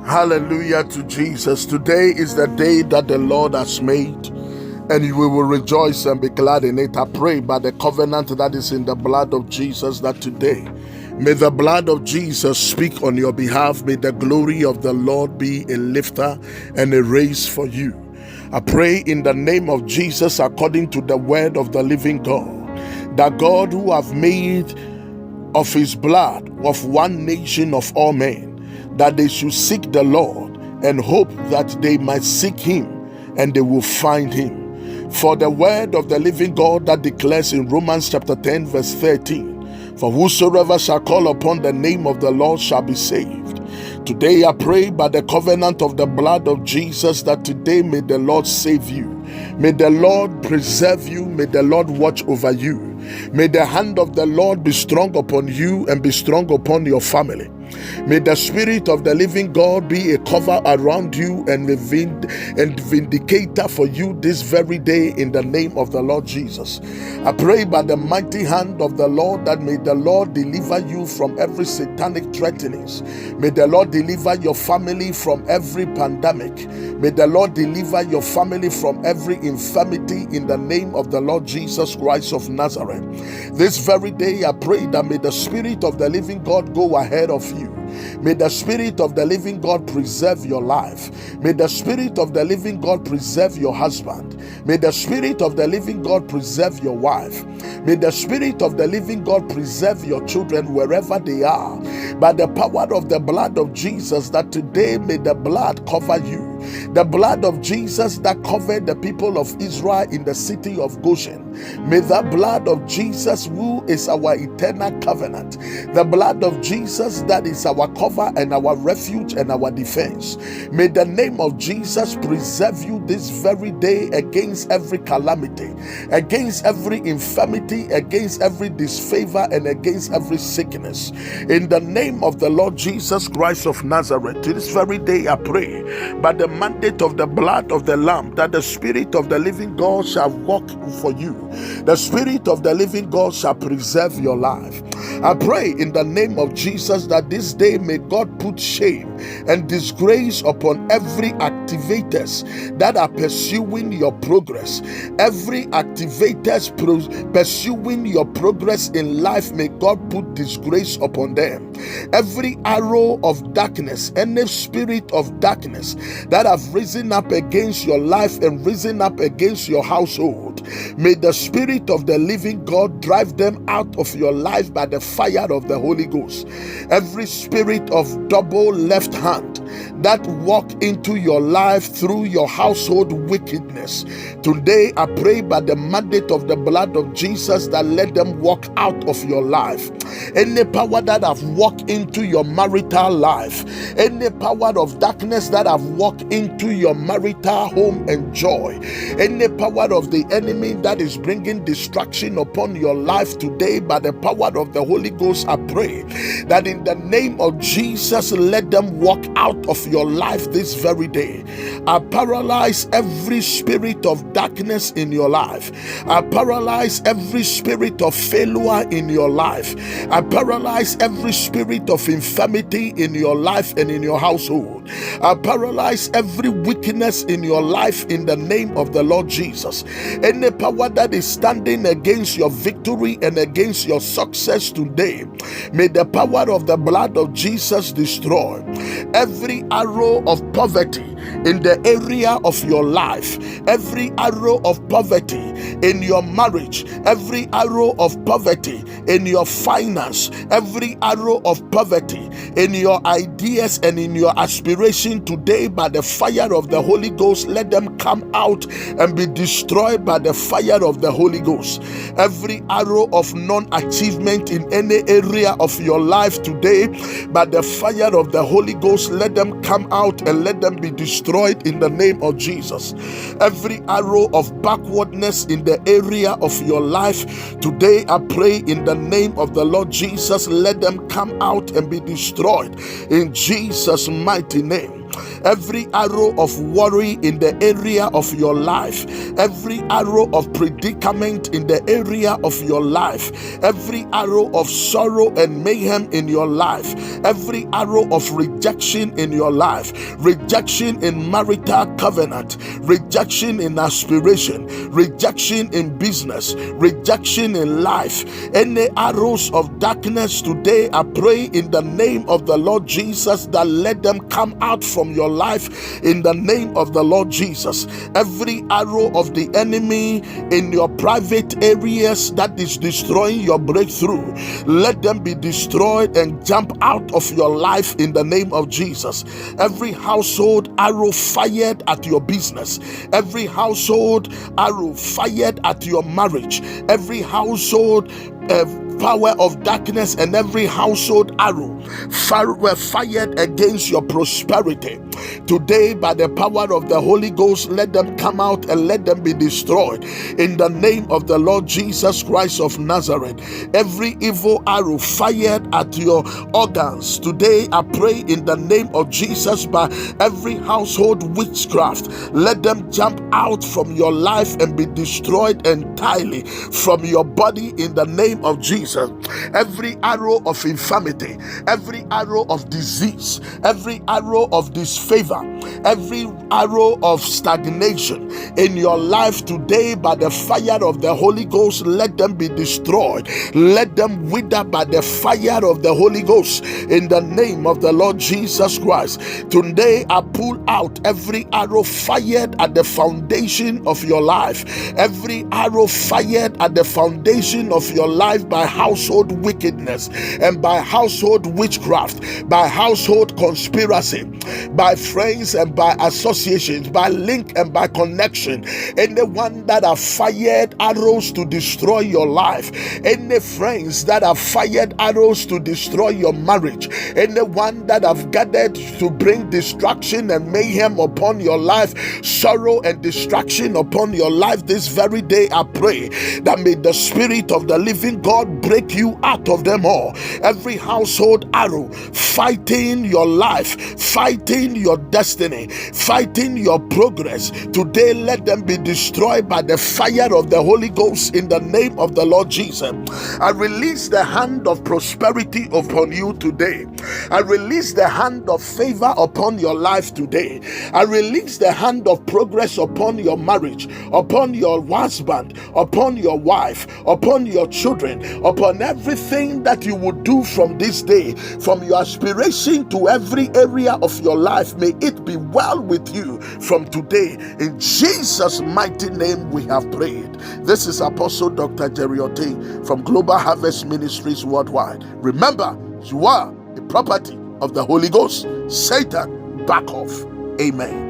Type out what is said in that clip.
Hallelujah to Jesus. Today is the day that the Lord has made, and we will rejoice and be glad in it. I pray by the covenant that is in the blood of Jesus that today, may the blood of Jesus speak on your behalf. May the glory of the Lord be a lifter and a raise for you. I pray in the name of Jesus, according to the word of the living God, that God who have made of his blood of one nation of all men, that they should seek the Lord and hope that they might seek him and they will find him. For the word of the living God that declares in Romans chapter 10 verse 13, for whosoever shall call upon the name of the Lord shall be saved. Today I pray by the covenant of the blood of Jesus that today may the Lord save you. May the Lord preserve you. May the Lord watch over you. May the hand of the Lord be strong upon you and be strong upon your family. May the Spirit of the living God be a cover around you and a vindicator for you this very day in the name of the Lord Jesus. I pray by the mighty hand of the Lord that may the Lord deliver you from every satanic threatenings. May the Lord deliver your family from every pandemic. May the Lord deliver your family from every infirmity in the name of the Lord Jesus Christ of Nazareth. This very day I pray that may the Spirit of the living God go ahead of you. May the Spirit of the living God preserve your life. May the Spirit of the living God preserve your husband. May the Spirit of the living God preserve your wife. May the Spirit of the living God preserve your children wherever they are. By the power of the blood of Jesus, that today may the blood cover you. The blood of Jesus that covered the people of Israel in the city of Goshen. May the blood of Jesus, who is our eternal covenant, the blood of Jesus that is our cover and our refuge and our defense, may the name of Jesus preserve you this very day against every calamity, against every infirmity, against every disfavor, and against every sickness. In the name of the Lord Jesus Christ of Nazareth, this very day I pray by the mandate of the blood of the Lamb that the Spirit of the living God shall walk for you. The Spirit of the living God shall preserve your life. I pray in the name of Jesus that this day may God put shame and disgrace upon every activators that are pursuing your progress. Every activators pursuing your progress in life, may God put disgrace upon them. Every arrow of darkness, any spirit of darkness that have risen up against your life and risen up against your household, may the Spirit of the living God drive them out of your life by the fire of the Holy Ghost. Every spirit of double left hand that walk into your life through your household wickedness, today I pray by the mandate of the blood of Jesus that let them walk out of your life. Any power that have walked into your marital life, any power of darkness that have walked into your marital home and joy, any power of the enemy that is bringing distraction upon your life, today by the power of the Holy Ghost I pray that in the name of Jesus let them walk out of your life this very day. I paralyze every spirit of darkness in your life. I paralyze every spirit of failure in your life. I paralyze every spirit of infirmity in your life and in your household. I paralyze every weakness in your life in the name of the Lord Jesus. Any power that is standing against your victory and against your success today, may the power of the blood of Jesus destroy every arrow of poverty in the area of your life, every arrow of poverty in your marriage, every arrow of poverty in your finance, every arrow of poverty in your ideas and in your aspiration, today by the fire of the Holy Ghost, let them come out and be destroyed by the fire of the Holy Ghost. Every arrow of non-achievement in any area of your life today, by the fire of the Holy Ghost, let them come out and let them be destroyed in the name of Jesus. Every arrow of backwardness in the area of your life, today I pray in the name of the Lord Jesus, let them come out and be destroyed in Jesus' mighty name. every arrow of worry in the area of your life, every arrow of predicament in the area of your life, every arrow of sorrow and mayhem in your life, every arrow of rejection in your life, rejection in marital covenant, rejection in aspiration, rejection in business, rejection in life, any arrows of darkness today, I pray in the name of the Lord Jesus that let them come out from your life in the name of the Lord Jesus. Every arrow of the enemy in your private areas that is destroying your breakthrough, let them be destroyed and jump out of your life in the name of Jesus. Every household arrow fired at your business, every household arrow fired at your marriage, every household power of darkness and every household arrow were fired against your prosperity. Today, by the power of the Holy Ghost, let them come out and let them be destroyed in the name of the Lord Jesus Christ of Nazareth. Every evil arrow fired at your organs, today I pray in the name of Jesus, by every household witchcraft, let them jump out from your life and be destroyed entirely from your body in the name of Jesus. Every arrow of infirmity, every arrow of disease, every arrow of disfavor, every arrow of stagnation in your life today, by the fire of the Holy Ghost, let them be destroyed. Let them wither by the fire of the Holy Ghost in the name of the Lord Jesus Christ. Today I pull out every arrow fired at the foundation of your life, every arrow fired at the foundation of your life by household wickedness and by household witchcraft, by household conspiracy, by friends and by associations, by link and by connection. Anyone that have fired arrows to destroy your life, any friends that have fired arrows to destroy your marriage, anyone that have gathered to bring destruction and mayhem upon your life, sorrow and distraction upon your life, this very day I pray that may the Spirit of the living God break you out of them all. Every household arrow fighting your life, fighting your destiny, fighting your progress, today let them be destroyed by the fire of the Holy Ghost in the name of the Lord Jesus. I release the hand of prosperity upon you today. I release the hand of favor upon your life today. I release the hand of progress upon your marriage, upon your husband, upon your wife, upon your children, upon everything that you would do from this day, from your aspiration to every area of your life. May it be well with you from today. In Jesus' mighty name we have prayed. This is Apostle Dr. Jerry Ote from Global Harvest Ministries Worldwide. Remember, you are a property of the Holy Ghost. Satan, back off. Amen.